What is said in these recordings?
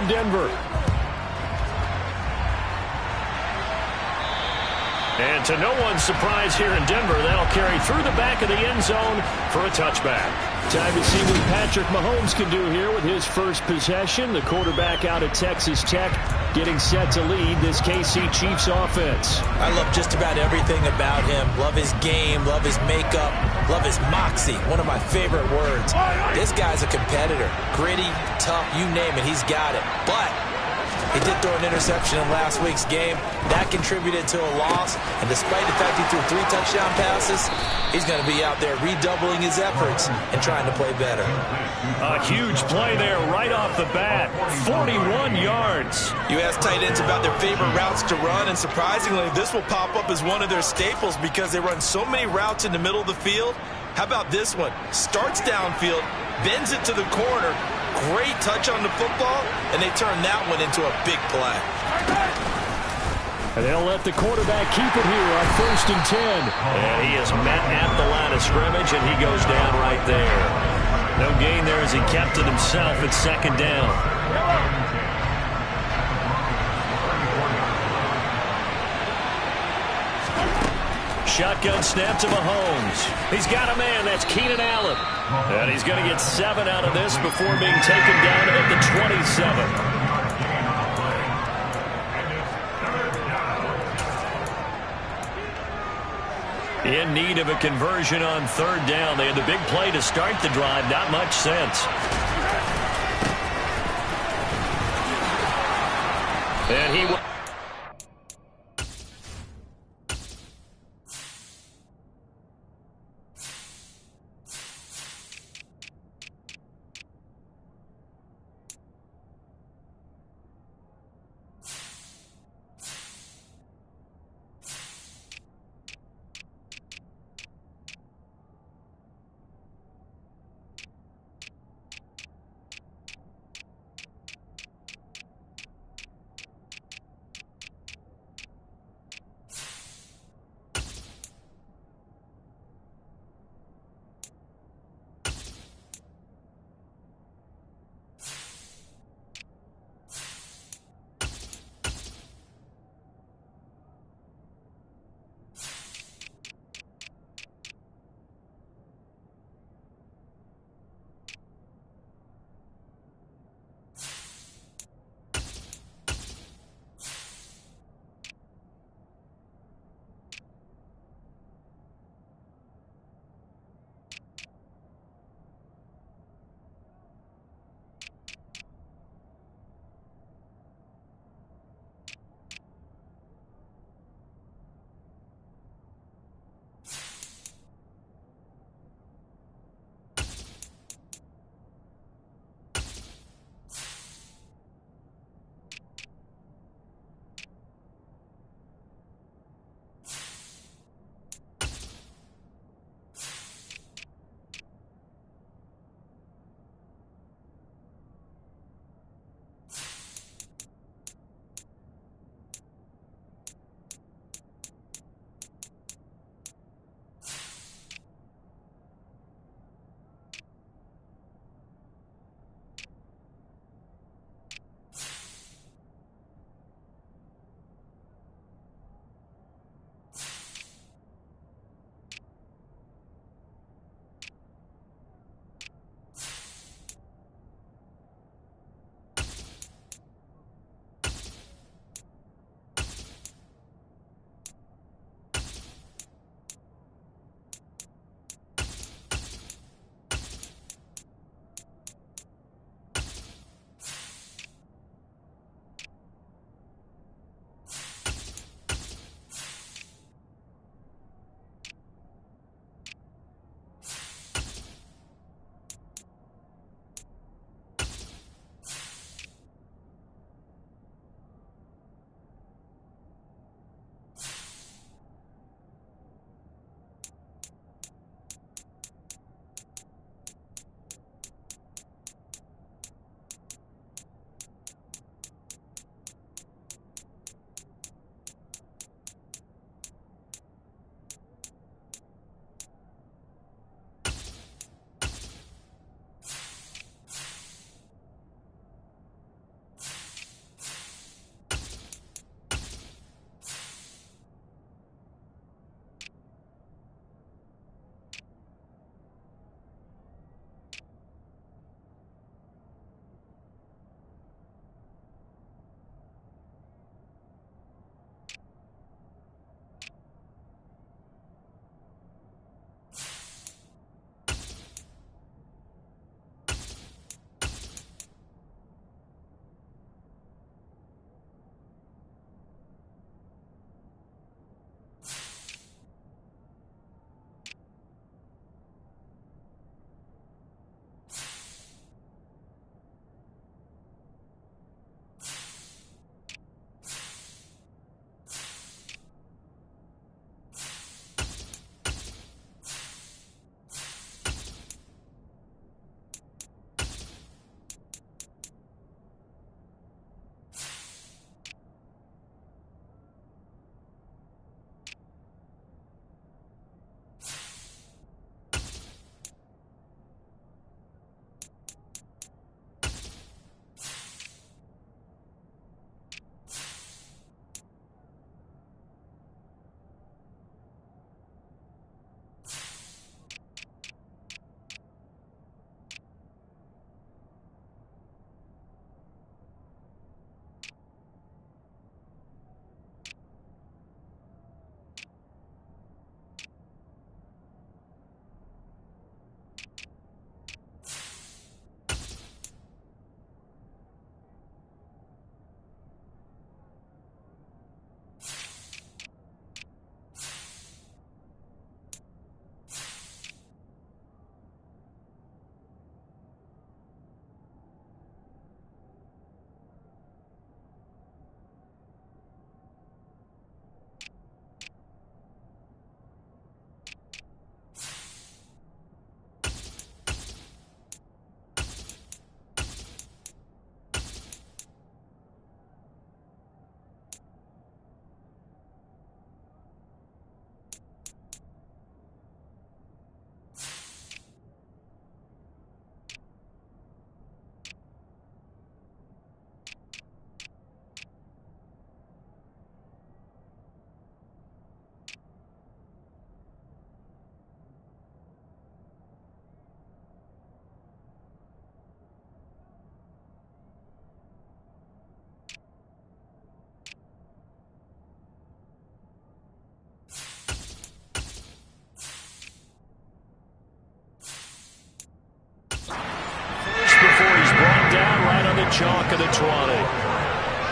from Denver. And to no one's surprise here in Denver, that'll carry through the back of the end zone for a touchback. Time to see what Patrick Mahomes can do here with his first possession. The quarterback out of Texas Tech getting set to lead this KC Chiefs offense. I love just about everything about him. Love his game, love his makeup, love his moxie. One of my favorite words. This guy's a competitor. Gritty, tough, you name it, he's got it. But he did throw an interception in last week's game. That contributed to a loss. And despite the fact he threw 3 touchdown passes, he's going to be out there redoubling his efforts and trying to play better. A huge play there right off the bat. 41 yards. You ask tight ends about their favorite routes to run, and surprisingly, this will pop up as one of their staples because they run so many routes in the middle of the field. How about this one? Starts downfield, bends it to the corner, great touch on the football, and they turn that one into a big play. And they'll let the quarterback keep it here on 1st and 10. And he is met at the line of scrimmage, and he goes down right there. No gain there as he kept it himself at 2nd down. Shotgun snap to Mahomes. He's got a man. That's Keenan Allen. And he's going to get 7 out of this before being taken down at the 27. In need of a conversion on 3rd down. They had the big play to start the drive. Not much sense. And he...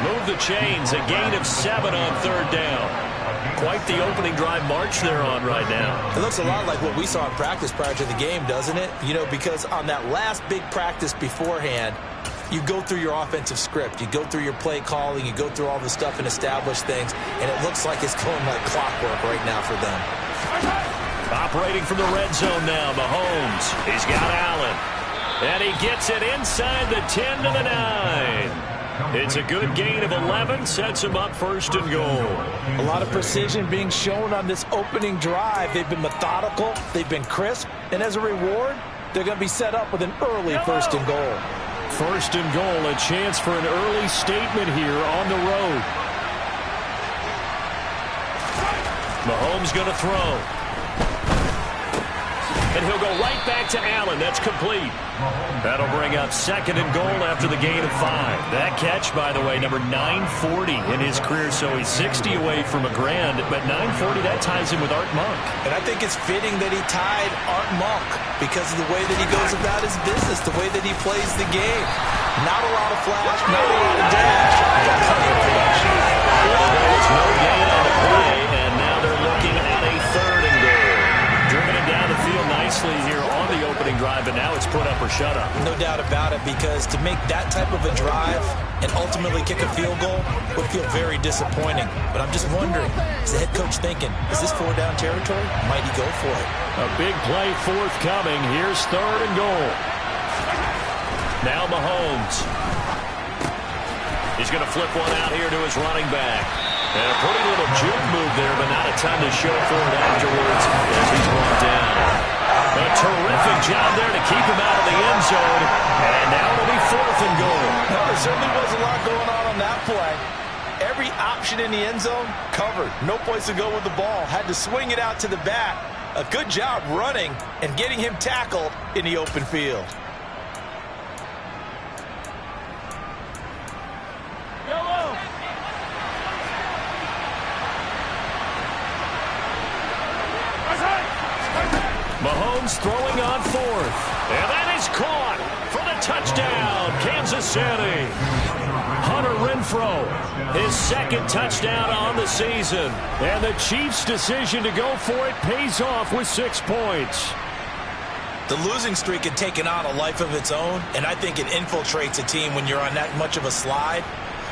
Move the chains. A gain of 7 on 3rd down. Quite the opening drive march they're on right now. It looks a lot like what we saw in practice prior to the game, doesn't it? You know, because on that last big practice beforehand, you go through your offensive script. You go through your play calling. You go through all the stuff and establish things. And it looks like it's going like clockwork right now for them. Operating from the red zone now, Mahomes. He's got Allen. And he gets it inside the 10 to the 9. It's a good gain of 11, sets him up 1st and goal. A lot of precision being shown on this opening drive. They've been methodical, they've been crisp, and as a reward, they're going to be set up with an early 1st and goal. 1st and goal, a chance for an early statement here on the road. Mahomes going to throw. And he'll go right back to Allen. That's complete. That'll bring up 2nd and goal after the gain of 5. That catch, by the way, number 940 in his career, so he's 60 away from a grand. But 940, that ties him with Art Monk. And I think it's fitting that he tied Art Monk because of the way that he goes about his business, the way that he plays the game. Not a lot of flash, not a lot of dash, but plenty of production. There's no gain on the play, and now they're looking at a 3rd and goal. Driven it down the field nicely here on the opening drive, and now it's put up or shut up. No doubt about it, because to make that type of a drive and ultimately kick a field goal would feel very disappointing. But I'm just wondering, is the head coach thinking, is this 4-down territory? Might he go for it? A big play forthcoming. Here's 3rd and goal. Now Mahomes. He's going to flip one out here to his running back. And a pretty little juke move there, but not a ton to show for it afterwards as he's brought down. A terrific job there to keep him out of the end zone. And now it'll be 4th and goal. Well, there certainly was a lot going on that play. Every option in the end zone covered. No place to go with the ball. Had to swing it out to the back. A good job running and getting him tackled in the open field. Mahomes throwing on 4th. And that is caught for the touchdown, Kansas City. Hunter Renfrow, his 2nd touchdown on the season. And the Chiefs' decision to go for it pays off with 6 points. The losing streak had taken on a life of its own, and I think it infiltrates a team when you're on that much of a slide.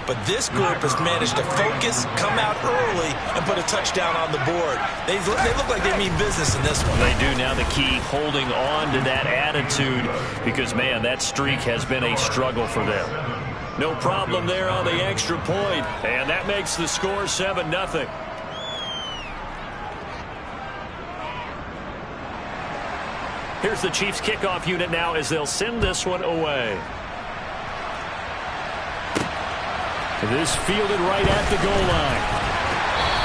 But this group has managed to focus, come out early, and put a touchdown on the board. They look like they mean business in this one. They do. Now the key, holding on to that attitude, because, man, that streak has been a struggle for them. No problem there on the extra point, and that makes the score 7-0. Here's the Chiefs kickoff unit now as they'll send this one away. This fielded right at the goal line.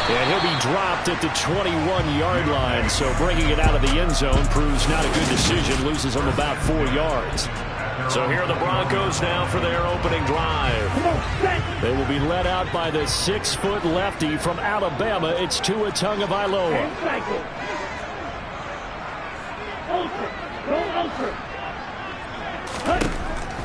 And he'll be dropped at the 21-yard line. So bringing it out of the end zone proves not a good decision. Loses him about 4 yards. So here are the Broncos now for their opening drive. They will be led out by the 6-foot lefty from Alabama. It's Tua Tagovailoa.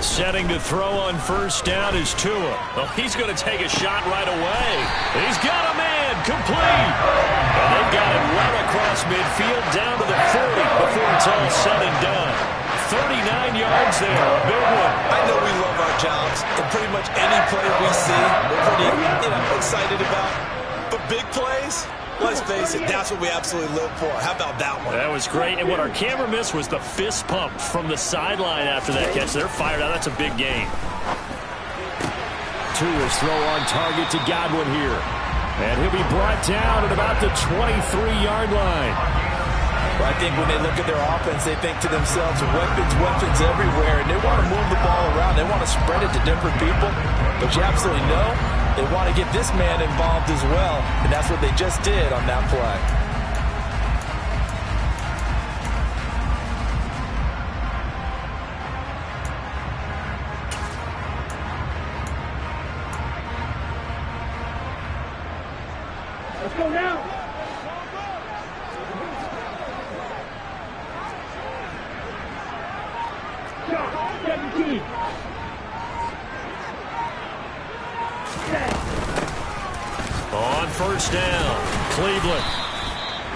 Setting to throw on 1st down is Tua. Oh, he's going to take a shot right away. He's got a man, complete. And they've got it right across midfield down to the 40 before it's all said and done. 39 yards there, a big one. I know we love our jobs, and pretty much any play we see, we're pretty excited about. But big plays, let's face it, that's what we absolutely live for. How about that one? That was great. And what our camera missed was the fist pump from the sideline after that catch. They're fired out. That's a big gain. Tua's throw on target to Godwin here. And he'll be brought down at about the 23-yard line. Well, I think when they look at their offense, they think to themselves, weapons everywhere, and they want to move the ball around. They want to spread it to different people. But you absolutely know they want to get this man involved as well, and that's what they just did on that play. Let's go now. Shot, 17. first down. Cleveland.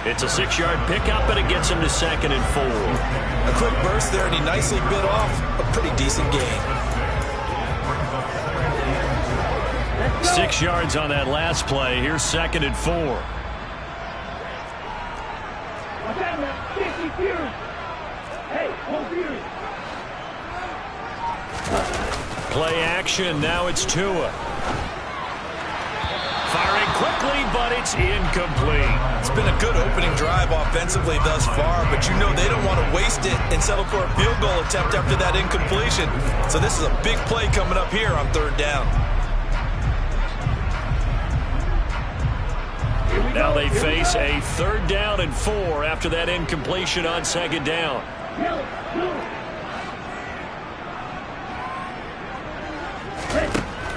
It's a 6-yard pickup, and it gets him to 2nd and 4. A quick burst there, and he nicely bit off a pretty decent gain. 6 yards on that last play. Here's 2nd and 4. Watch out, man. Hey, hold Fury. Play action. Now it's Tua. Firing quickly, but it's incomplete. It's been a good opening drive offensively thus far, but you know they don't want to waste it and settle for a field goal attempt after that incompletion. So this is a big play coming up here on 3rd down. Now they face a 3rd down and 4 after that incompletion on 2nd down.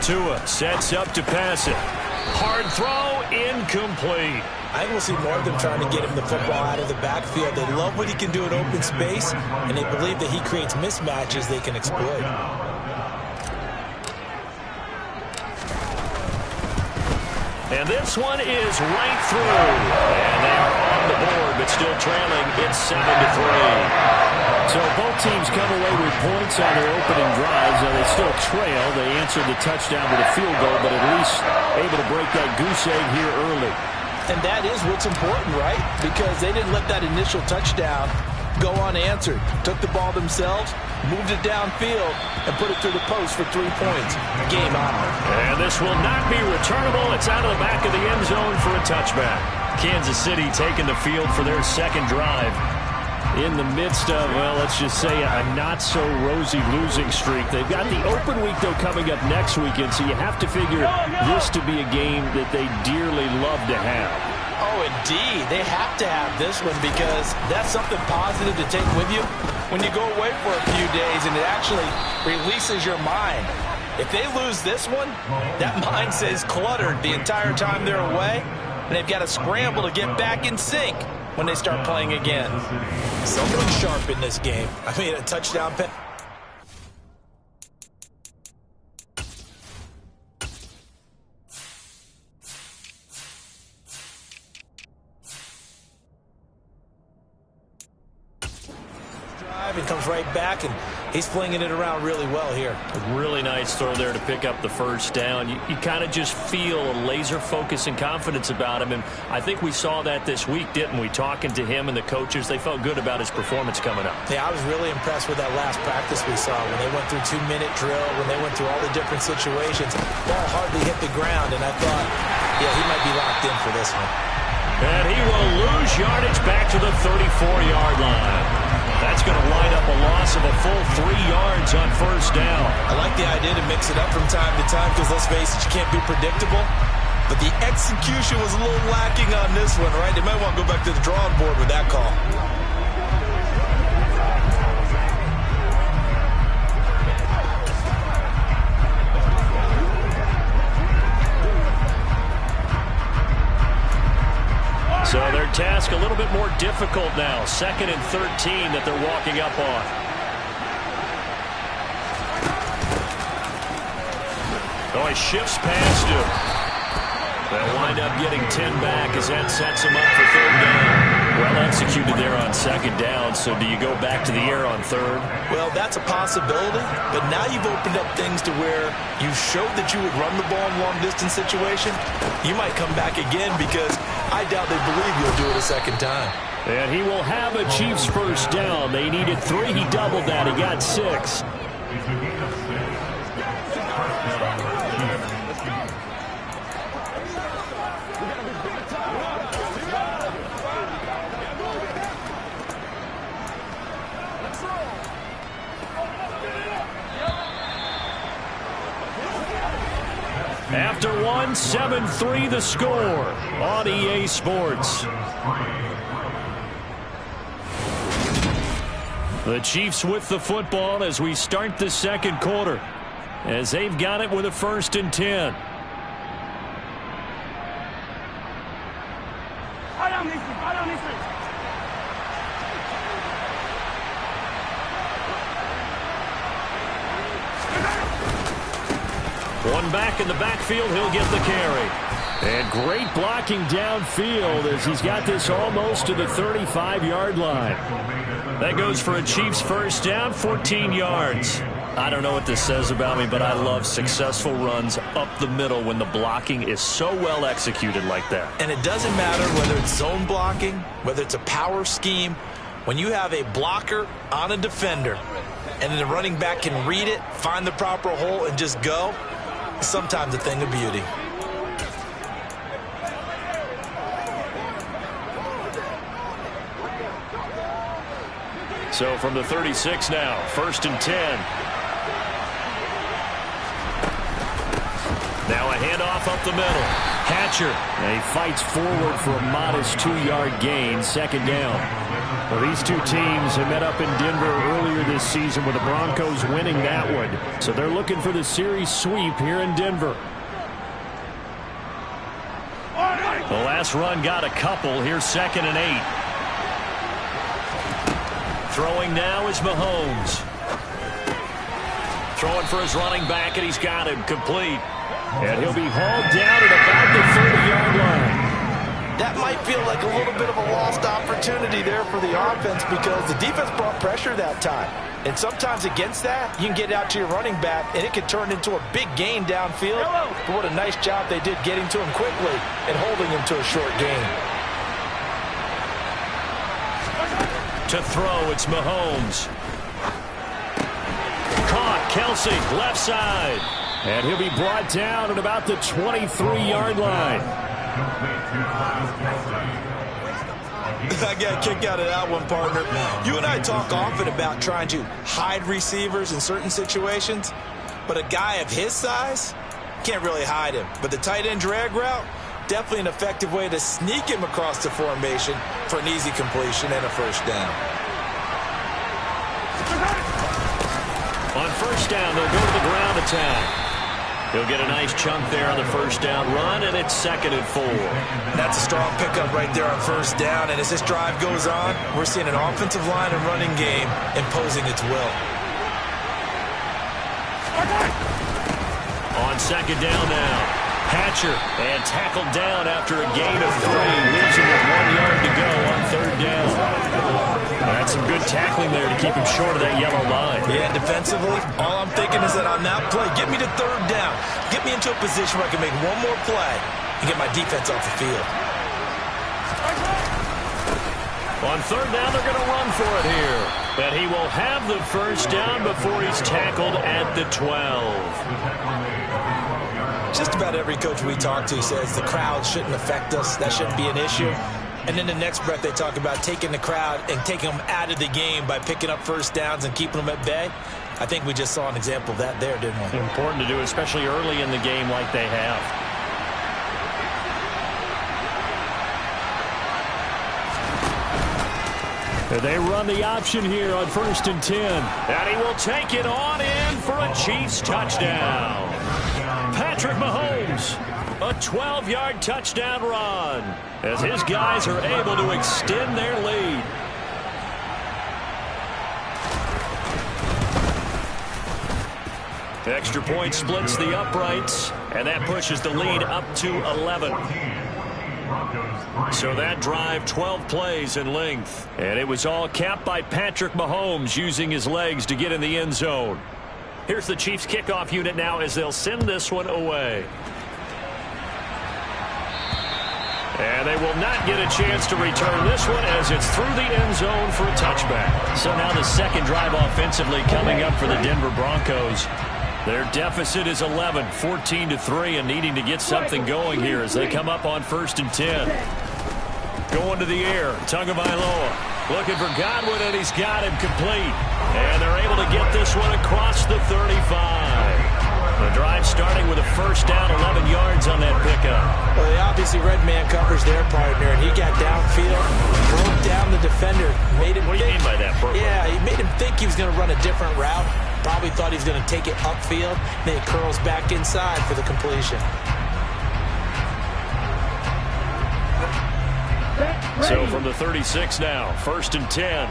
Tua sets up to pass it. Hard throw, incomplete. I think we'll see more of them trying to get him the football out of the backfield. They love what he can do in open space, and they believe that he creates mismatches they can exploit. And this one is right through. And they are on the board, but still trailing. It's 7-3. So both teams come away with points on their opening drives. Now they still trail. They answered the touchdown with a field goal, but at least able to break that goose egg here early. And that is what's important, right? Because they didn't let that initial touchdown go unanswered. Took the ball themselves, moved it downfield, and put it through the post for 3 points. Game on. And this will not be returnable. It's out of the back of the end zone for a touchback. Kansas City taking the field for their 2nd drive. In the midst of, well, let's just say a not-so-rosy losing streak. They've got the open week, though, coming up next weekend, so you have to figure this to be a game that they dearly love to have. Oh, indeed. They have to have this one because that's something positive to take with you when you go away for a few days, and it actually releases your mind. If they lose this one, that mind stays cluttered the entire time they're away, and they've got to scramble to get back in sync when they start playing again. Someone sharp in this game. I mean, a touchdown pass. And comes right back, and he's flinging it around really well here. A really nice throw there to pick up the first down. You kind of just feel a laser focus and confidence about him, and I think we saw that this week, didn't we? Talking to him and the coaches, they felt good about his performance coming up. Yeah, I was really impressed with that last practice we saw when they went through 2-minute drill, when they went through all the different situations. Ball hardly hit the ground, and I thought, yeah, he might be locked in for this one. And he will lose yardage back to the 34-yard line. That's going to line up a loss of a full 3 yards on first down. I like the idea to mix it up from time to time because, let's face it, you can't be predictable. But the execution was a little lacking on this one, right? They might want to go back to the drawing board with that call. So their task a little bit more difficult now. 2nd and 13 that they're walking up on. Oh, he shifts past him. They'll wind up getting 10 back as that sets him up for 3rd down. Well executed there on 2nd down, so do you go back to the air on 3rd? Well, that's a possibility, but now you've opened up things to where you showed that you would run the ball in long-distance situation. You might come back again because I doubt they believe you'll do it a 2nd time. And he will have a Chiefs first down. They needed 3. He doubled that. He got 6. After 1, 7-3 the score on EA Sports. The Chiefs with the football as we start the 2nd quarter, as they've got it with a 1st and 10. One back in the backfield, he'll get the carry. And great blocking downfield as he's got this almost to the 35-yard line. That goes for a Chiefs first down, 14 yards. I don't know what this says about me, but I love successful runs up the middle when the blocking is so well executed like that. And it doesn't matter whether it's zone blocking, whether it's a power scheme. When you have a blocker on a defender and then the running back can read it, find the proper hole, and just go, it's sometimes a thing of beauty. So from the 36 now, 1st and 10. Now a handoff up the middle. Hatcher. And he fights forward for a modest 2-yard gain, 2nd down. Well, these two teams have met up in Denver earlier this season with the Broncos winning that one. So they're looking for the series sweep here in Denver. The last run got a couple. Here's 2nd and 8. Throwing now is Mahomes. Throwing for his running back, and he's got him complete. And he'll be hauled down at about the 30-yard line. That might feel like a little bit of a lost opportunity there for the offense because the defense brought pressure that time. And sometimes against that, you can get out to your running back, and it could turn into a big gain downfield. But what a nice job they did getting to him quickly and holding him to a short gain. To throw, it's Mahomes. Caught, Kelsey, left side. And he'll be brought down at about the 23-yard line. I got a kick out of that one, partner. You and I talk often about trying to hide receivers in certain situations, but a guy of his size can't really hide him. But the tight end drag route, definitely an effective way to sneak him across the formation for an easy completion and a first down. On first down, they'll go to the ground attack. He'll get a nice chunk there on the first down run, and it's 2nd and 4. That's a strong pickup right there on first down, and as this drive goes on, we're seeing an offensive line and running game imposing its will. On 2nd down now, Hatcher, and tackled down after a gain of 3, leaves him with 1 yard to go on 3rd down. That's some good tackling there to keep him short of that yellow line. Yeah, defensively, all I'm thinking is that on that play, get me to 3rd down. Get me into a position where I can make one more play and get my defense off the field. On 3rd down, they're going to run for it here. But he will have the first down before he's tackled at the 12. Just about every coach we talk to says the crowd shouldn't affect us. That shouldn't be an issue. And then the next breath they talk about taking the crowd and taking them out of the game by picking up first downs and keeping them at bay. I think we just saw an example of that there, didn't we? Important to do, especially early in the game like they have. And they run the option here on 1st and 10. And he will take it on in for a Chiefs touchdown. Patrick Mahomes, a 12-yard touchdown run as his guys are able to extend their lead. The extra point splits the uprights, and that pushes the lead up to 11. So that drive, 12 plays in length. And it was all capped by Patrick Mahomes using his legs to get in the end zone. Here's the Chiefs kickoff unit now as they'll send this one away. And they will not get a chance to return this one as it's through the end zone for a touchback. So now the second drive offensively coming up for the Denver Broncos. Their deficit is 11, 14-3, and needing to get something going here as they come up on 1st and 10. Going to the air, Tagovailoa looking for Godwin, and he's got him complete. And they're able to get this one across the 35. The drive starting with a first down, 11 yards on that pickup. Well, they obviously red man covers their partner, and he got downfield, broke down the defender, made him What do you mean by that, Burt? Yeah, he made him think he was going to run a different route. Probably thought he was going to take it upfield. Then he curls back inside for the completion. So from the 36 now, 1st and 10.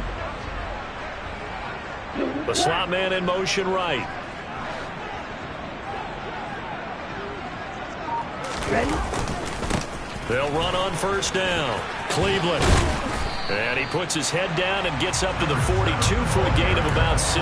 The slot man in motion right. They'll run on first down. Cleveland. And he puts his head down and gets up to the 42 for a gain of about 6.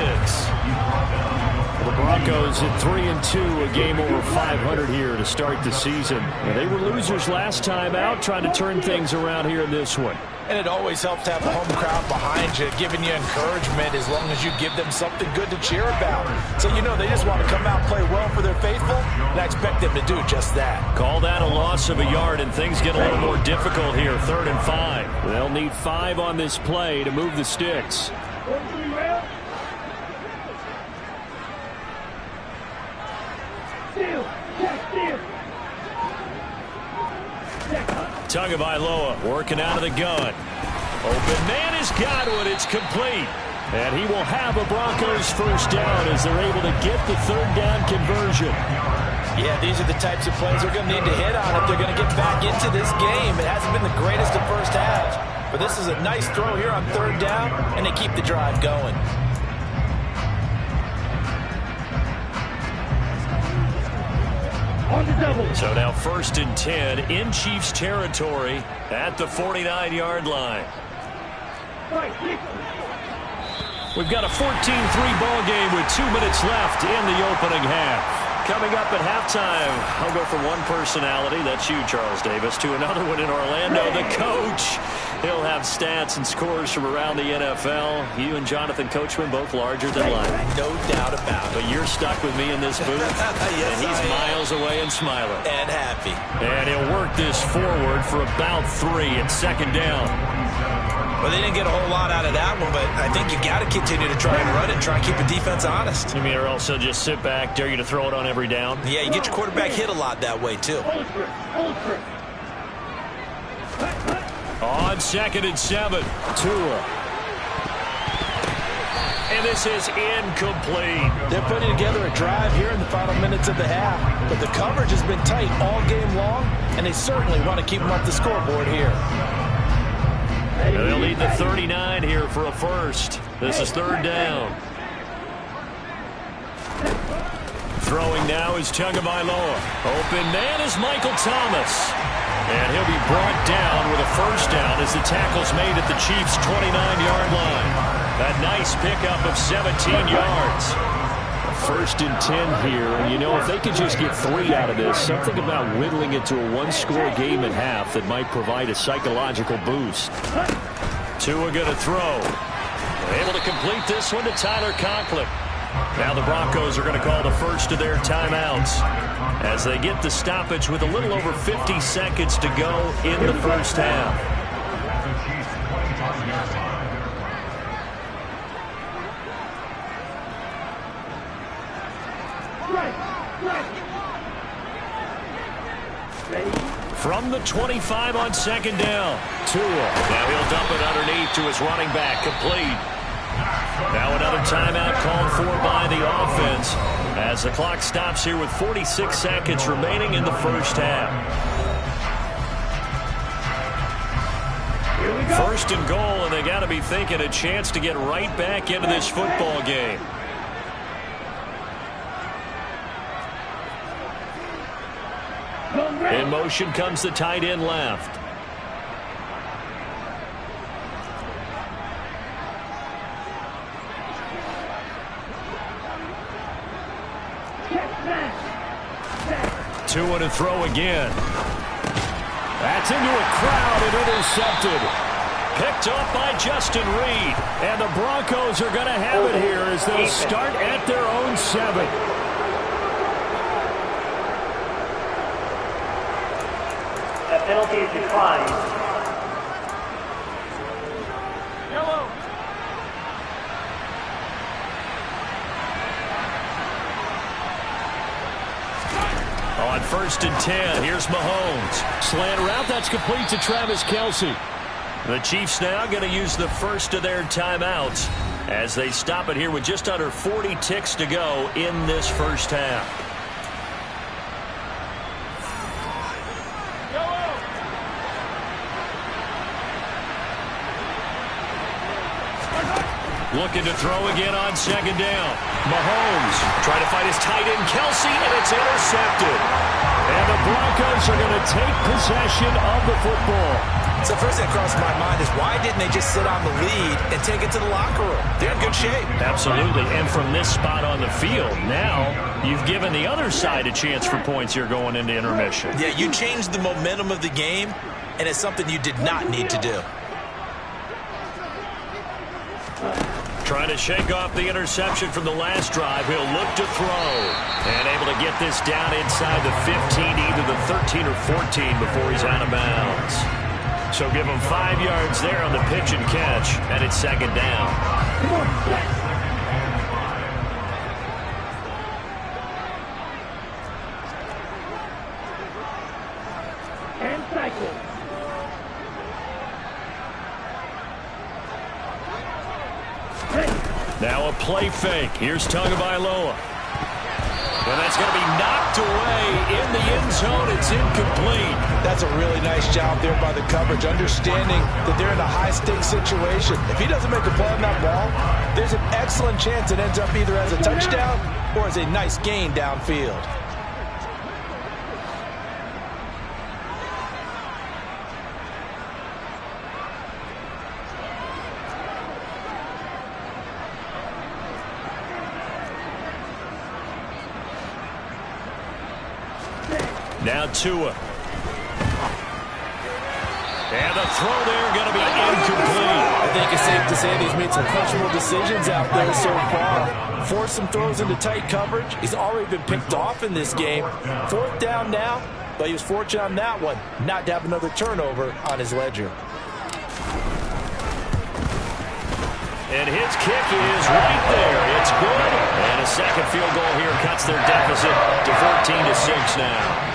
The Broncos at 3-2, a game over 500 here to start the season. And they were losers last time out, trying to turn things around here in this one. And it always helps to have a home crowd behind you, giving you encouragement as long as you give them something good to cheer about. So you know they just want to come out and play well for their faithful, and I expect them to do just that. Call that a loss of a yard, and things get a little more difficult here. 3rd and 5. They'll need 5 on this play to move the sticks. Tagovailoa working out of the gun. Open man is Godwin. It's complete. And he will have a Broncos first down as they're able to get the 3rd down conversion. Yeah, these are the types of plays they're going to need to hit on if they're going to get back into this game. It hasn't been the greatest of first halves, but this is a nice throw here on 3rd down, and they keep the drive going. So now 1st and 10 in Chiefs territory at the 49-yard line. We've got a 14-3 ball game with 2 minutes left in the opening half. Coming up at halftime, I'll go from one personality, that's you, Charles Davis, to another one in Orlando, the coach. He'll have stats and scores from around the NFL. You and Jonathan Coachman, both larger than life. No doubt about it. But you're stuck with me in this booth. Yes, and he's miles away and smiling. And happy. And he'll work this forward for about 3 at 2nd down. Well, they didn't get a whole lot out of that one, but I think you got to continue to try and run it and try and keep the defense honest. You mean or also just sit back, dare you to throw it on every down? Yeah, you get your quarterback hit a lot that way, too. On 2nd and 7, Tua. And this is incomplete. They're putting together a drive here in the final minutes of the half, but the coverage has been tight all game long, and they certainly want to keep them off the scoreboard here. And they'll need the 39 here for a first. This is 3rd down. Throwing now is Tagovailoa. Open man is Michael Thomas. And he'll be brought down with a first down as the tackle's made at the Chiefs' 29-yard line. A nice pickup of 17 yards. 1st and 10 here, and you know, if they could just get 3 out of this, something about whittling it to a 1-score game at half that might provide a psychological boost. Tua going to throw. Able to complete this one to Tyler Conklin. Now the Broncos are going to call the first of their timeouts as they get the stoppage with a little over 50 seconds to go in the first half. From the 25 on 2nd down, Tua. Now he'll dump it underneath to his running back, complete. Now another timeout called for by the offense as the clock stops here with 46 seconds remaining in the first half. 1st and goal, and they got to be thinking a chance to get right back into this football game. In motion comes the tight end left. Tua to throw again. That's into a crowd and intercepted. Picked off by Justin Reed. And the Broncos are going to have it here as they'll start at their own 7. That penalty is declined. Yellow. On 1st and 10, here's Mahomes. Slant route, that's complete to Travis Kelce. The Chiefs now going to use the first of their timeouts as they stop it here with just under 40 ticks to go in this first half. Looking to throw again on 2nd down. Mahomes trying to fight his tight end Kelce, and it's intercepted. And the Broncos are going to take possession of the football. So first thing that crossed my mind is why didn't they just sit on the lead and take it to the locker room? They're in good shape. Absolutely. And from this spot on the field, now you've given the other side a chance for points here going into intermission. Yeah, you changed the momentum of the game, and it's something you did not need to do. Trying to shake off the interception from the last drive. He'll look to throw. And able to get this down inside the 15, either the 13 or 14 before he's out of bounds. So give him 5 yards there on the pitch and catch, and it's second down. And cycle. Now a play fake. Here's Tagovailoa. And that's going to be knocked away in the end zone. It's incomplete. That's a really nice job there by the coverage, understanding that they're in a high-stakes situation. If he doesn't make a play on that ball, there's an excellent chance it ends up either as a touchdown or as a nice gain downfield. Now Tua. And the throw there going to be incomplete. I think it's safe to say that he's made some questionable decisions out there so far. Forced some throws into tight coverage. He's already been picked off in this game. Fourth down now, but he was fortunate on that one not to have another turnover on his ledger. And his kick is right there. It's good. And a second field goal here cuts their deficit to 14-6 now.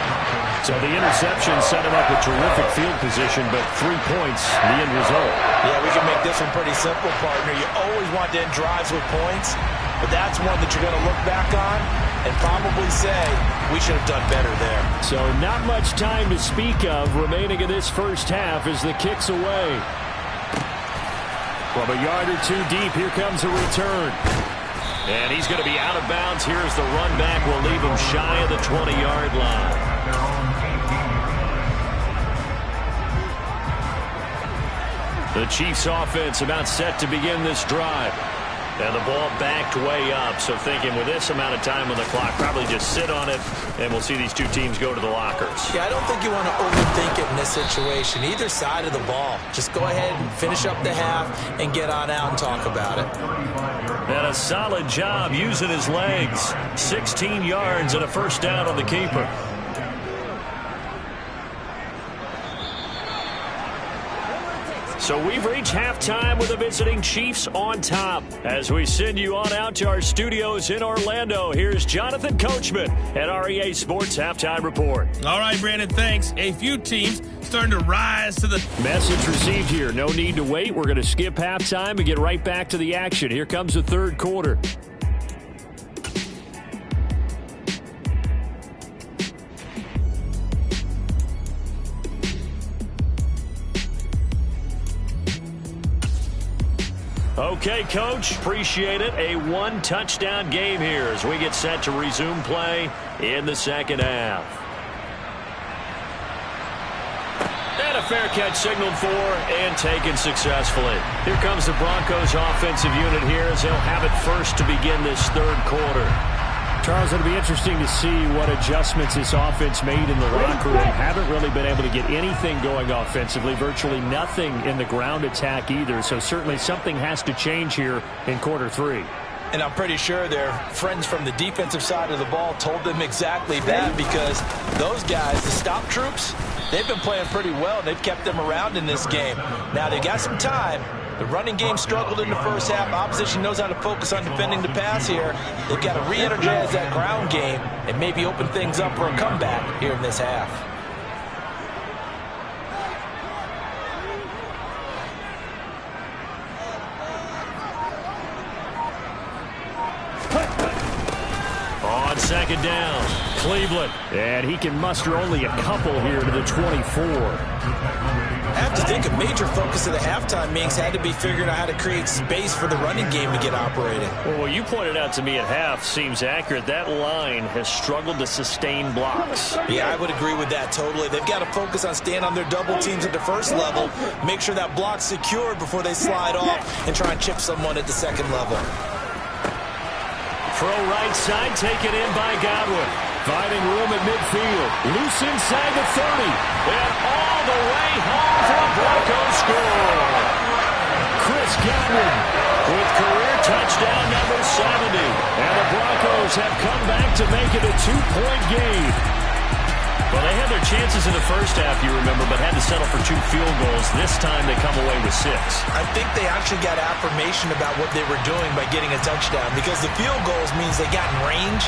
So the interception set him up with terrific field position, but 3 points, the end result. Yeah, we can make this one pretty simple, partner. You always want to end drives with points, but that's one that you're going to look back on and probably say, we should have done better there. So not much time to speak of remaining in this first half as the kick's away. From a yard or two deep, here comes a return. And he's going to be out of bounds. Here's the run back. Will leave him shy of the 20-yard line. The Chiefs offense about set to begin this drive. And the ball backed way up. So thinking with this amount of time on the clock, probably just sit on it, and we'll see these two teams go to the lockers. Yeah, I don't think you want to overthink it in this situation. Either side of the ball. Just go ahead and finish up the half and get on out and talk about it. And a solid job using his legs. 16 yards and a first down on the keeper. So we've reached halftime with the visiting Chiefs on top. As we send you on out to our studios in Orlando, here's Jonathan Coachman at REA Sports Halftime Report. All right, Brandon, thanks. A few teams starting to rise to the... Message received here. No need to wait. We're going to skip halftime and get right back to the action. Here comes the third quarter. Okay, Coach, appreciate it. A one-touchdown game here as we get set to resume play in the second half. And a fair catch signaled for and taken successfully. Here comes the Broncos offensive unit here as they'll have it first to begin this third quarter. Charles, it'll be interesting to see what adjustments this offense made in the locker room. Haven't really been able to get anything going offensively, virtually nothing in the ground attack either. So certainly something has to change here in quarter three. And I'm pretty sure their friends from the defensive side of the ball told them exactly that, because those guys, the stop troops, they've been playing pretty well. They've kept them around in this game. Now they got some time. The running game struggled in the first half. Opposition knows how to focus on defending the pass here. They've got to re-energize that ground game and maybe open things up for a comeback here in this half. second down. Cleveland. And he can muster only a couple here to the 24. I have to think a major focus of the halftime meetings had to be figuring out how to create space for the running game to get operating. Well, what you pointed out to me at half seems accurate. That line has struggled to sustain blocks. Yeah, I would agree with that totally. They've got to focus on staying on their double teams at the first level, make sure that block's secured before they slide off and try and chip someone at the second level. Throw right side, taken in by Godwin. Finding room at midfield. Loose inside the 30. And all the way home for a Broncos score. Chris Godwin with career touchdown number 70. And the Broncos have come back to make it a 2-point game. Well, they had their chances in the first half, you remember, but had to settle for 2 field goals. This time they come away with 6. I think they actually got affirmation about what they were doing by getting a touchdown, because the field goals means they got in range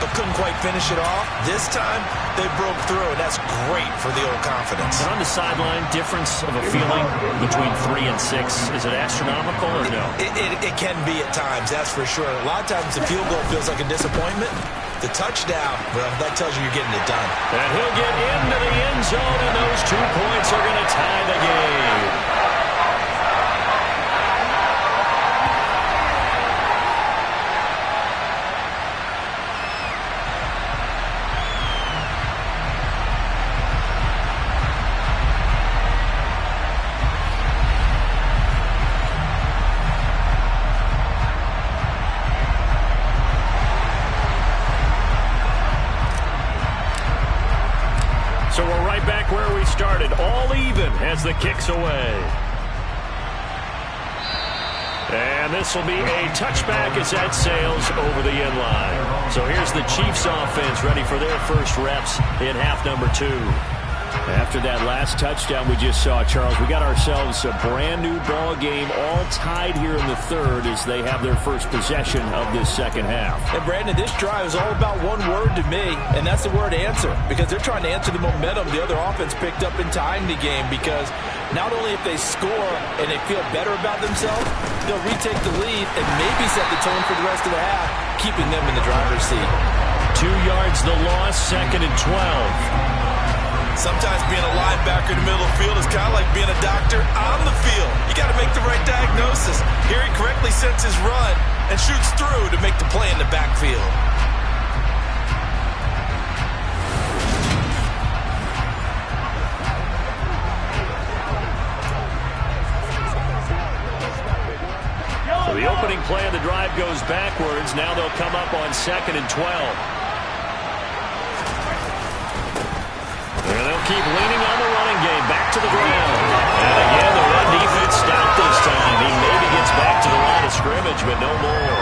but couldn't quite finish it off. This time they broke through, and that's great for the old confidence. And on the sideline, difference of a feeling between 3 and 6, is it astronomical or no? It can be at times, that's for sure. A lot of times the field goal feels like a disappointment. The touchdown, well, that tells you you're getting it done. And he'll get into the end zone, and those 2 points are going to tie the game. So we're right back where we started, all even as the kick's away. And this will be a touchback as that sails over the end line. So here's the Chiefs offense ready for their first reps in half number 2. After that last touchdown we just saw, Charles, we got ourselves a brand new ball game, all tied here in the third as they have their first possession of this second half. And Brandon, this drive is all about one word to me, and that's the word answer, because they're trying to answer the momentum the other offense picked up in tying the game, because not only if they score and they feel better about themselves, they'll retake the lead and maybe set the tone for the rest of the half, keeping them in the driver's seat. 2 yards the loss, 2nd and 12. Sometimes being a linebacker in the middle of the field is kind of like being a doctor on the field. You got to make the right diagnosis. Here he correctly sets his run and shoots through to make the play in the backfield. So the opening play of the drive goes backwards. Now they'll come up on 2nd and 12. And they'll keep leaning on the running game. Back to the ground. And again, the run defense stout this time. He maybe gets back to the line of scrimmage, but no more.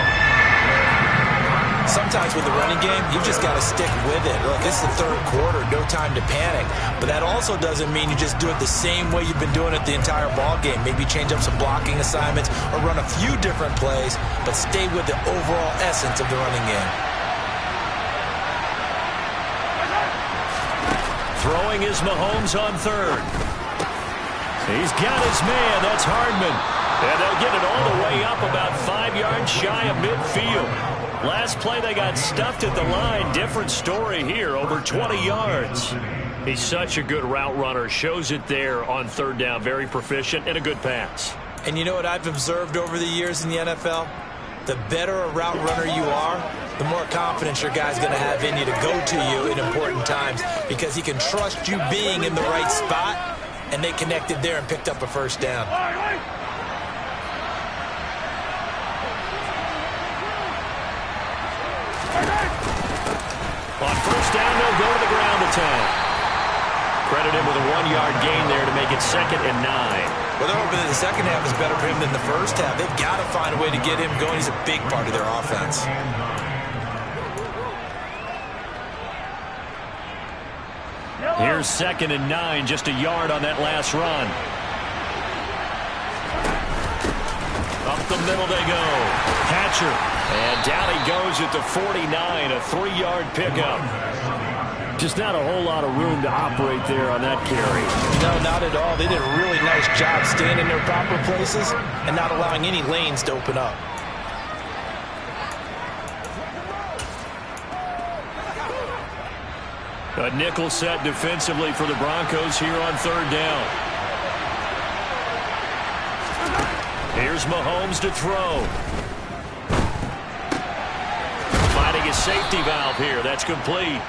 Sometimes with the running game, you've just got to stick with it. Look, this is the third quarter, no time to panic. But that also doesn't mean you just do it the same way you've been doing it the entire ball game. Maybe change up some blocking assignments or run a few different plays, but stay with the overall essence of the running game. Throwing is Mahomes on 3rd. He's got his man. That's Hardman. And they'll get it all the way up about 5 yards shy of midfield. Last play they got stuffed at the line. Different story here, over 20 yards. He's such a good route runner. Shows it there on 3rd down. Very proficient and a good pass. And you know what I've observed over the years in the NFL? The better a route runner you are, the more confidence your guy's going to have in you to go to you in important times, because he can trust you being in the right spot, and they connected there and picked up a first down. On first down, they'll go to the ground attack. Credit him with a 1-yard gain there to make it 2nd and 9. Well, they're hoping that the second half is better for him than the first half. They've got to find a way to get him going. He's a big part of their offense. Here's 2nd and 9, just a yard on that last run. Up the middle they go. Hatcher. And down he goes at the 49, a 3-yard pickup. Just not a whole lot of room to operate there on that carry. No, not at all. They did a really nice job staying in their proper places and not allowing any lanes to open up. A nickel set defensively for the Broncos here on third down. Here's Mahomes to throw. Finding a safety valve here. That's complete.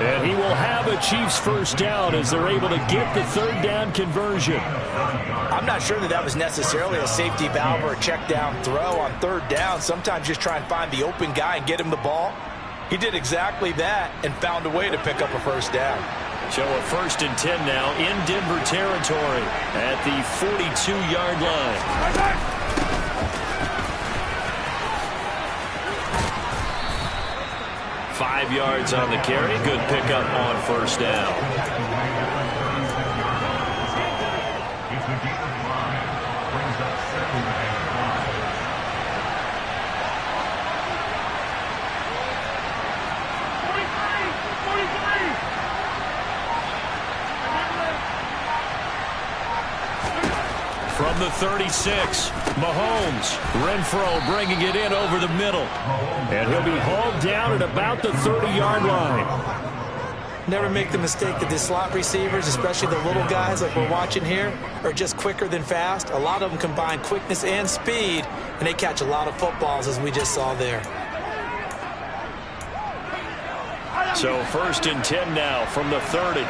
And he will have a Chiefs first down as they're able to get the third down conversion. I'm not sure that was necessarily a safety valve or a check down throw on third down. Sometimes just try and find the open guy and get him the ball. He did exactly that and found a way to pick up a first down. So a 1st and 10 now in Denver territory at the 42-yard line. 5 yards on the carry. Good pickup on first down. From the 36, Mahomes. Renfro bringing it in over the middle. And he'll be hauled down at about the 30-yard line. Never make the mistake that the slot receivers, especially the little guys like we're watching here, are just quicker than fast. A lot of them combine quickness and speed, and they catch a lot of footballs, as we just saw there. So 1st and 10 now from the 30.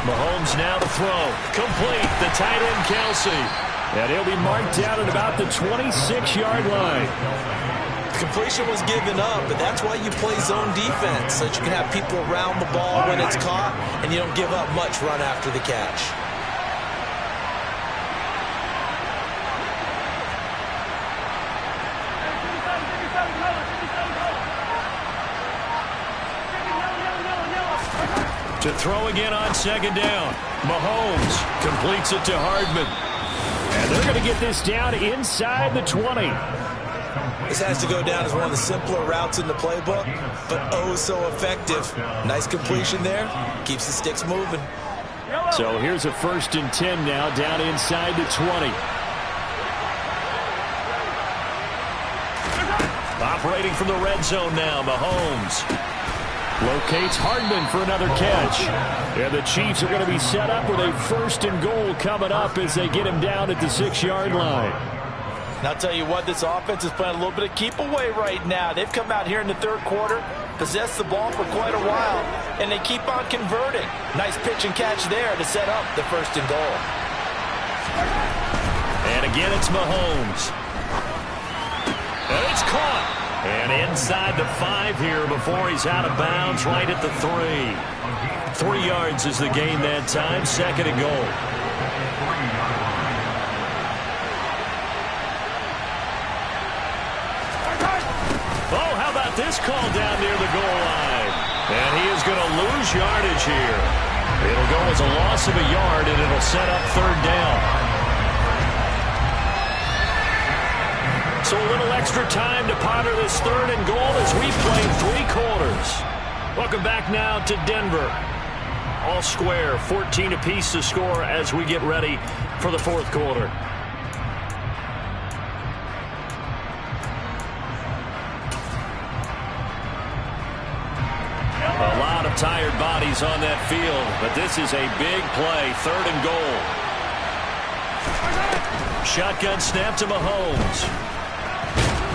Mahomes now to throw. Complete. The tight end, Kelsey. And he'll be marked down at about the 26-yard line. Completion was given up, but that's why you play zone defense, so that you can have people around the ball when it's caught, and you don't give up much run after the catch. To throw again on 2nd down. Mahomes completes it to Hardman. And they're going to get this down inside the 20. This has to go down as one of the simpler routes in the playbook, but oh so effective. Nice completion there. Keeps the sticks moving. So here's a 1st and 10 now down inside the 20. Operating from the red zone now, Mahomes. Locates Hardman for another catch. And the Chiefs are going to be set up with a 1st and goal coming up as they get him down at the 6-yard line. And I'll tell you what, this offense is playing a little bit of keep away right now. They've come out here in the 3rd quarter, possessed the ball for quite a while, and they keep on converting. Nice pitch and catch there to set up the 1st and goal. And again, it's Mahomes. And it's caught. And inside the 5 here before he's out of bounds, right at the 3. 3 yards is the gain that time, 2nd and goal. Oh, how about this call down near the goal line? And he is going to lose yardage here. It'll go as a loss of a yard, and it'll set up 3rd down. So a little extra time to ponder this 3rd and goal as we play 3 quarters. Welcome back now to Denver. All square, 14 apiece to score as we get ready for the 4th quarter. A lot of tired bodies on that field, but this is a big play, 3rd and goal. Shotgun snap to Mahomes.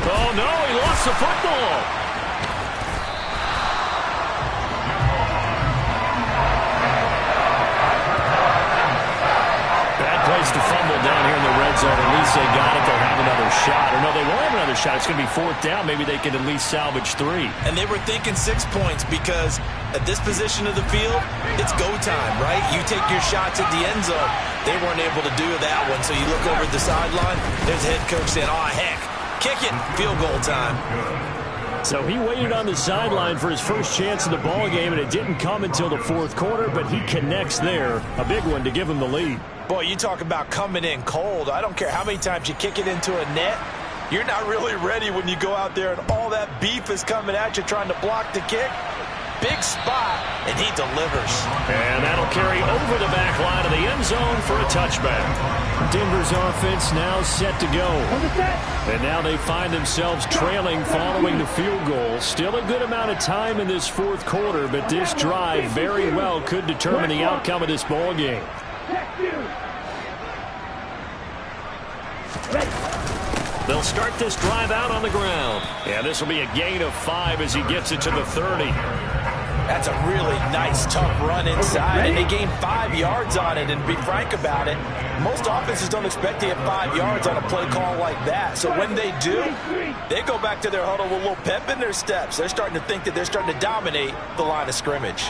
Oh, no, he lost the football. Bad place to fumble down here in the red zone. At least they got it. They'll have another shot. Or no, they won't have another shot. It's going to be 4th down. Maybe they can at least salvage 3. And they were thinking 6 points because at this position of the field, it's go time, right? You take your shots at the end zone. They weren't able to do that one. So you look over at the sideline. There's the head coach saying, oh, heck. Kick it, field goal time. So he waited on the sideline for his first chance in the ball game, and it didn't come until the 4th quarter, but he connects there. A big one to give him the lead. Boy, you talk about coming in cold. I don't care how many times you kick it into a net. You're not really ready when you go out there and all that beef is coming at you trying to block the kick. big spot, and he delivers. And that'll carry over the back line of the end zone for a touchback. Denver's offense now set to go. And now they find themselves trailing following the field goal. Still a good amount of time in this fourth quarter, but this drive very well could determine the outcome of this ball game. They'll start this drive out on the ground. And this will be a gain of 5 as he gets it to the 30. That's a really nice, tough run inside, and they gain 5 yards on it. And to be frank about it, most offenses don't expect to get 5 yards on a play call like that. So when they do, they go back to their huddle with a little pep in their steps. They're starting to think that they're starting to dominate the line of scrimmage.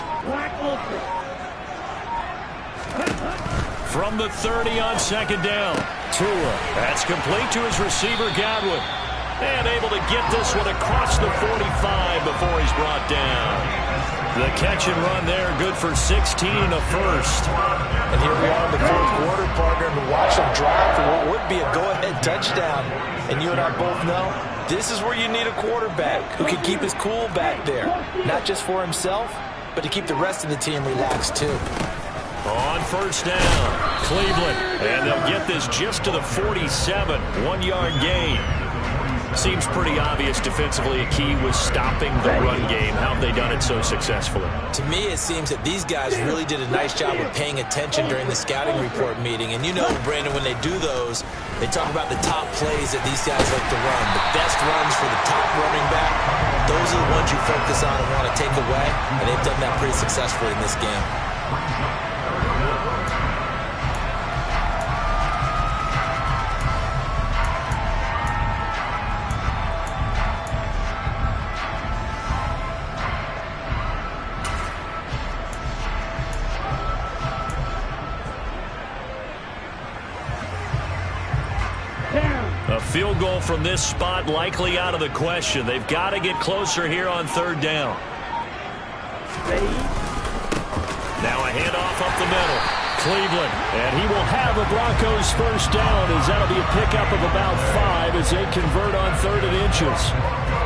From the 30 on second down, Tua. That's complete to his receiver, Godwin. And able to get this one across the 45 before he's brought down. The catch and run there, good for 16 and a first. And here we are in the fourth quarter, partner, and watch them drive for what would be a go-ahead touchdown. And you and I both know this is where you need a quarterback who can keep his cool back there. Not just for himself, but to keep the rest of the team relaxed too. On first down, Cleveland. And they'll get this just to the 47, 1-yard gain. Seems pretty obvious defensively a key was stopping the run game. How have they done it so successfully? To me, it seems that these guys really did a nice job of paying attention during the scouting report meeting. And you know, Brandon, when they do those, they talk about the top plays that these guys like to run. The best runs for the top running back, those are the ones you focus on and want to take away. And they've done that pretty successfully in this game. A field goal from this spot likely out of the question. They've got to get closer here on third down. Now a handoff up the middle. Cleveland. And he will have a Broncos first down as that'll be a pickup of about 5 as they convert on 3rd and inches.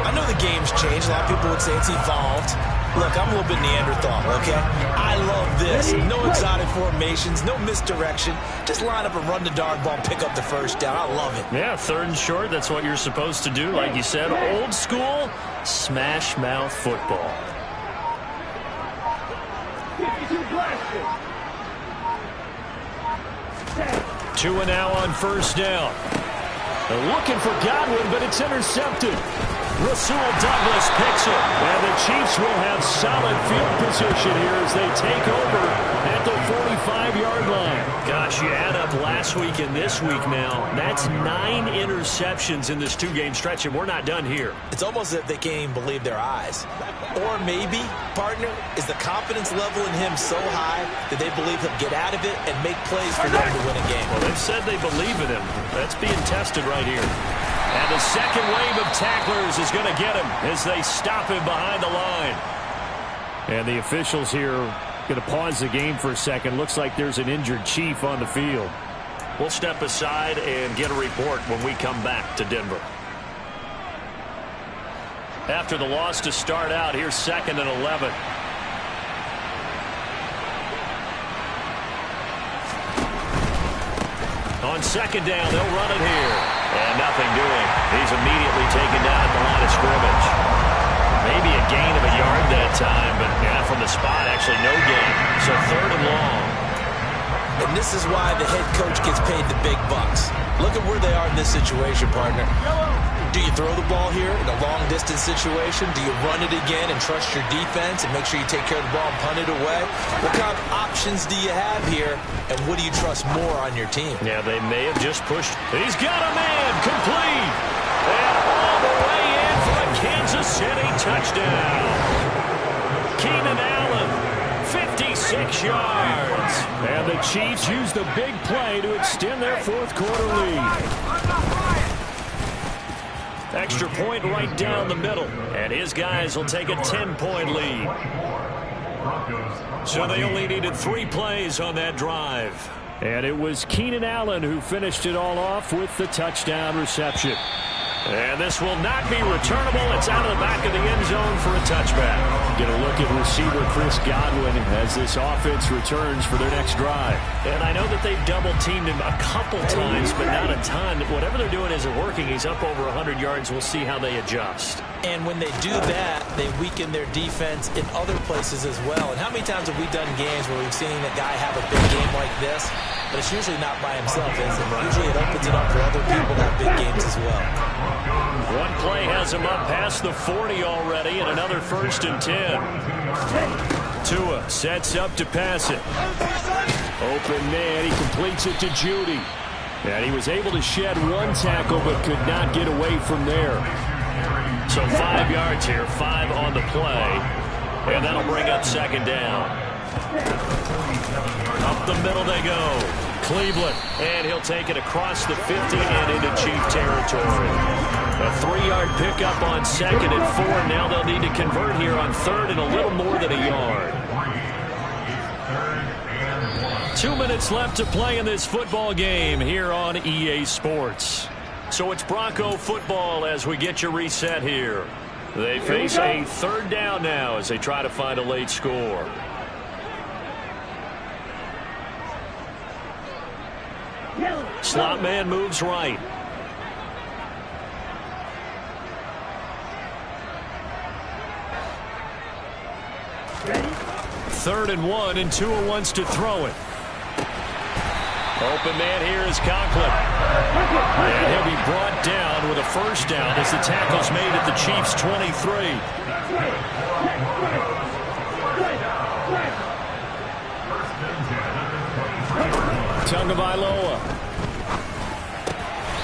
I know the game's changed. A lot of people would say it's evolved. Look, I'm a little bit Neanderthal, okay? I love this. No exotic formations, no misdirection. Just line up and run the darn ball, pick up the first down. I love it. Yeah, 3rd and short, that's what you're supposed to do. Like you said, old school, smash mouth football. 2 and now on first down. They're looking for Godwin, but it's intercepted. Rasul Douglas picks it, and the Chiefs will have solid field position here as they take over at the 45-yard line. Gosh, you add up last week and this week now, that's 9 interceptions in this 2-game stretch, and we're not done here. It's almost as if they can't even believe their eyes. Or maybe, partner, is the confidence level in him so high that they believe he'll get out of it and make plays for them to win a game. Well, they've said they believe in him. That's being tested right here. And the second wave of tacklers is going to get him as they stop him behind the line. And the officials here going to pause the game for a second. Looks like there's an injured Chief on the field. We'll step aside and get a report when we come back to Denver. After the loss to start out, here's 2nd and 11. On second down, they'll run it here. And nothing doing. He's immediately taken down at the line of scrimmage. Maybe a gain of a yard that time, but yeah, from the spot, actually no gain. So 3rd and long. And this is why the head coach gets paid the big bucks. Look at where they are in this situation, partner. Do you throw the ball here in a long-distance situation? Do you run it again and trust your defense and make sure you take care of the ball and punt it away? What kind of options do you have here, and what do you trust more on your team? Yeah, they may have just pushed. He's got a man complete. And all the way in for a Kansas City touchdown. Keenan Allen, 56 yards. And the Chiefs use the big play to extend their 4th quarter lead. Extra point right down the middle. And his guys will take a 10-point lead. So they only needed 3 plays on that drive. And it was Keenan Allen who finished it all off with the touchdown reception. And this will not be returnable. It's out of the back of the end zone for a touchback. Get a look at receiver Chris Godwin as this offense returns for their next drive. And I know that they've double-teamed him a couple times, but not a ton. Whatever they're doing isn't working. He's up over 100 yards. We'll see how they adjust. And when they do that, they weaken their defense in other places as well. And how many times have we done games where we've seen a guy have a big game like this, but it's usually not by himself, is it? Usually it opens it up for other people to have big games as well. One play has him up past the 40 already, and another 1st and 10. Tua sets up to pass it. Open man, he completes it to Judy. And he was able to shed one tackle, but could not get away from there. So 5 yards here, 5 on the play. And that'll bring up 2nd down. Up the middle they go. Cleveland, and he'll take it across the 50 and into Chief territory. A 3-yard pickup on 2nd and 4. Now they'll need to convert here on 3rd and a little more than a yard. 2 minutes left to play in this football game here on EA Sports. So it's Bronco football as we get you reset here. They face a 3rd down now as they try to find a late score. Slot man moves right. Ready? 3rd and 1, and Tua wants to throw it. Open man here is Conklin. And he'll be brought down with a 1st down as the tackle's made at the Chiefs' 23. Tagovailoa.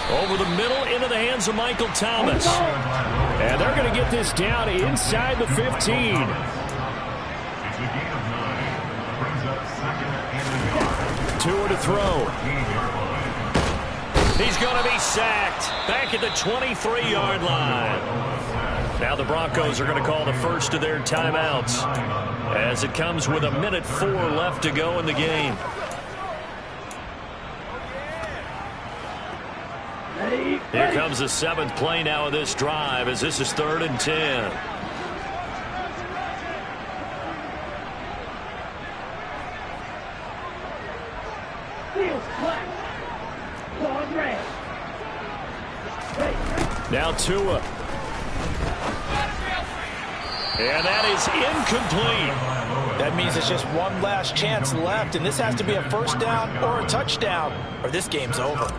Over the middle into the hands of Michael Thomas. And they're going to get this down inside the 15. Tua to throw. He's going to be sacked back at the 23-yard line. Now the Broncos are going to call the first of their timeouts as it comes with 1:04 left to go in the game. Here comes the 7th play now of this drive as this is 3rd and 10. Now Tua. And that is incomplete. That means it's just one last chance left, and this has to be a 1st down or a touchdown, or this game's over.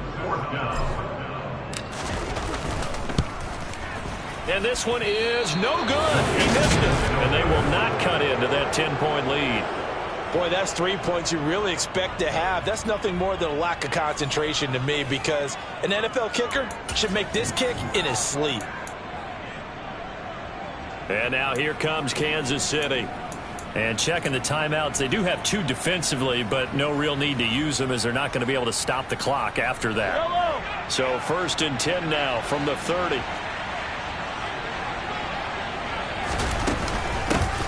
And this one is no good. He missed it. And they will not cut into that 10-point lead. Boy, that's 3 points you really expect to have. That's nothing more than a lack of concentration to me, because an NFL kicker should make this kick in his sleep. And now here comes Kansas City. And checking the timeouts, they do have 2 defensively, but no real need to use them as they're not going to be able to stop the clock after that. So 1st and 10 now from the 30.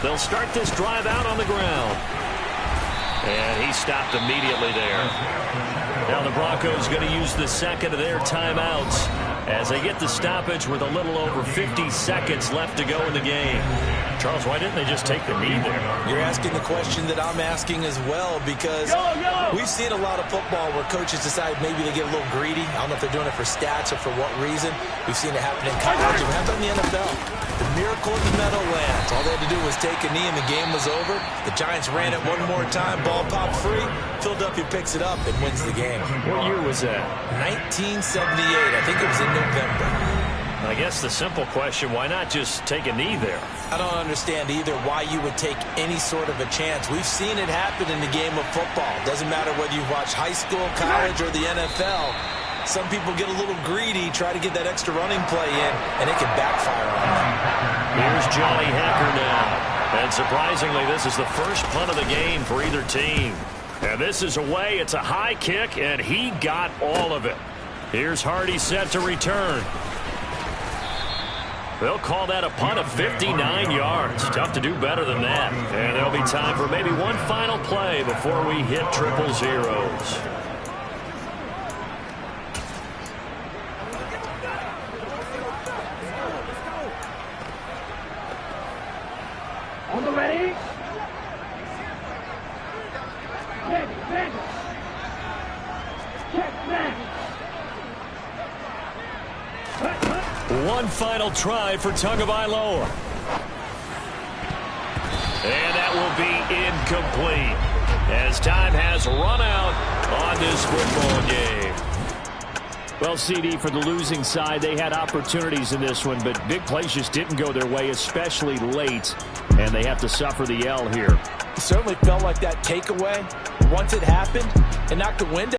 They'll start this drive out on the ground. And he stopped immediately there. Now the Broncos going to use the 2nd of their timeouts as they get the stoppage with a little over 50 seconds left to go in the game. Charles, why didn't they just take the knee there? You're asking the question that I'm asking as well, because we've seen a lot of football where coaches decide maybe they get a little greedy. I don't know if they're doing it for stats or for what reason. We've seen it happen in college and it happened in the NFL. The miracle of the Meadowlands. All they had to do was take a knee and the game was over. The Giants ran it one more time. Ball popped free. Philadelphia picks it up and wins the game. What year was that? 1978. I think it was in November. I guess the simple question, why not just take a knee there? I don't understand either why you would take any sort of a chance. We've seen it happen in the game of football. Doesn't matter whether you watch high school, college, or the NFL. Some people get a little greedy, try to get that extra running play in, and it can backfire on them. Here's Johnny Hekker now. And surprisingly, this is the first punt of the game for either team. And this is away. It's a high kick, and he got all of it. Here's Hardy set to return. They'll call that a punt of 59 yards. Tough to do better than that. And there'll be time for maybe one final play before we hit triple zeros. Ready? Ready. Check back. One final try for Tagovailoa. And that will be incomplete as time has run out on this football game. Well, CD, for the losing side, they had opportunities in this one, but big plays just didn't go their way, especially late, and they have to suffer the L here. It certainly felt like that takeaway, once it happened, it knocked the wind out.